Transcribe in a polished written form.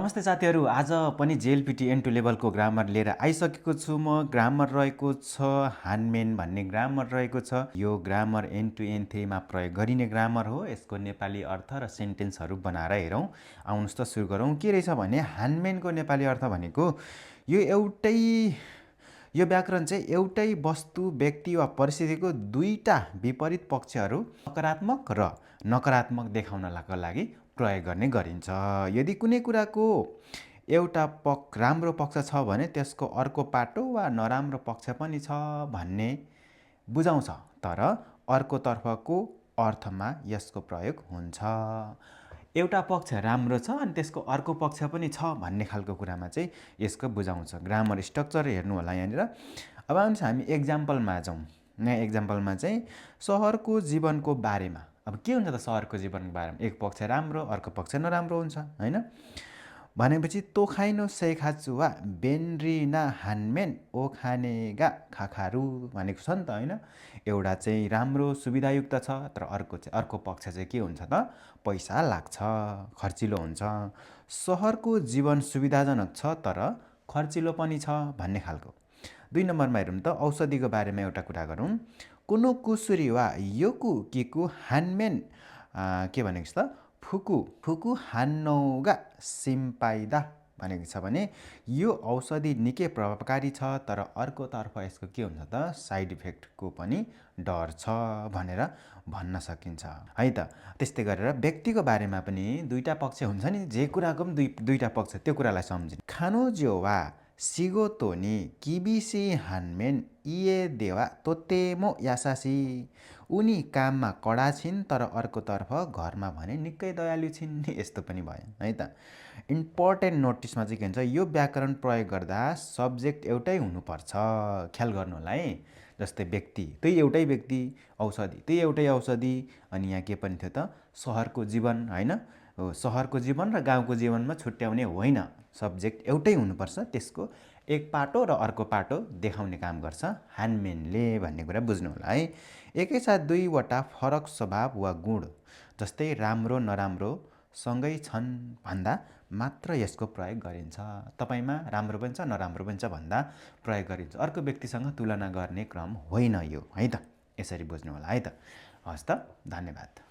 नमस्ते साथीहरू, आज पनि जेएलपिटी N2 लेभलको ग्रामर लिएर आइसकेको छु म। ग्रामर रहेको छ हानमेन भन्ने ग्रामर रहेको छ। यो ग्रामर N2 N3 मा प्रयोग गरिने ग्रामर हो। यसको नेपाली अर्थ र सेन्टेन्सहरू बनाएर हेरौँ। आउनुहोस् त सुरु गरौँ। के रहेछ भने हानमेनको नेपाली अर्थ भनेको यो व्याकरण चाहिँ एउटै वस्तु, व्यक्ति वा परिस्थितिको दुईटा विपरीत पक्षहरू सकारात्मक र नकारात्मक देखाउनका लागि प्रयोग गर्ने गरिन्छ। यदि कुनै कुराको एउटा राम्रो पक्ष छ भने त्यसको अर्को पाटो वा नराम्रो पक्ष पनि छ भन्ने बुझाउँछ, तर अर्कोतर्फको अर्थमा यसको प्रयोग हुन्छ। एउटा पक्ष राम्रो छ अनि त्यसको अर्को पक्ष पनि छ भन्ने खालको कुरामा चाहिँ यसको बुझाउँछ। ग्रामर स्ट्रक्चर हेर्नु होला यहाँनिर। अब आउनुहोस् हामी एक्जाम्पलमा जाउँ। यहाँ एक्जाम्पलमा चाहिँ सहरको जीवनको बारेमा। अब के हुन्छ त सहरको जीवनको बारेमा? एक पक्ष राम्रो, अर्को पक्ष नराम्रो हुन्छ, हैन? भनेपछि तोखाइनो सैखाचुवा बेनरिना हानमेन ओखानेगा खाखारु भनेको छ नि त, हैन? एउटा चाहिँ राम्रो सुविधायुक्त छ, तर अर्को पक्ष चाहिँ के हुन्छ त? पैसा लाग्छ, खर्चिलो हुन्छ। सहरको जीवन सुविधाजनक छ तर खर्चिलो पनि छ भन्ने खालको। 2 नम्बरमा हेरौँ त औषधिको बारेमा एउटा कुरा गरौँ। कुनो कुसुरी वा योकु किकु हानमेन के भनेको छ त? फुकु हान्नौगा सिम्पाइदा भनेको छ भने यो औषधि निकै प्रभावकारी छ, तर अर्कोतर्फ यसको के हुन्छ त? साइड इफेक्टको पनि डर छ भनेर भन्न सकिन्छ है त। त्यस्तै गरेर व्यक्तिको बारेमा पनि दुईटा पक्ष हुन्छ नि, जे कुराको पनि दुईटा पक्ष, त्यो कुरालाई सम्झिनु। खानोजो वा सिगोतोनी किबिसी हानमेन इए देवा तोतेमो यासासी। उनी काममा कडा छिन् तर अर्कोतर्फ घरमा भने निकै दयालु छिन्। यस्तो पनि भयो है त। इम्पोर्टेन्ट नोटिसमा चाहिँ के हुन्छ, यो व्याकरण प्रयोग गर्दा सब्जेक्ट एउटै हुनुपर्छ। ख्याल गर्नु होला है। जस्तै व्यक्ति, त्यही एउटै व्यक्ति, औषधि त्यही एउटै औषधि, अनि यहाँ के पनि थियो त? सहरको जीवन, हैन? सहरको जीवन र गाउँको जीवनमा छुट्याउने होइन, सब्जेक्ट एउटै हुनुपर्छ। त्यसको एक पाटो र अर्को पाटो देखाउने काम गर्छ हानमेनले भन्ने कुरा बुझ्नु होला है। एकैसाथ दुईवटा फरक स्वभाव वा गुण, जस्तै राम्रो नराम्रो सँगै छन् भन्दा मात्र यसको प्रयोग गरिन्छ। तपाईमा राम्रो पनि छ नराम्रो पनि छ भन्दा प्रयोग गरिन्छ। अर्को व्यक्तिसँग तुलना गर्ने क्रम होइन यो, है त। यसरी बुझ्नु होला है त। हस् त, धन्यवाद।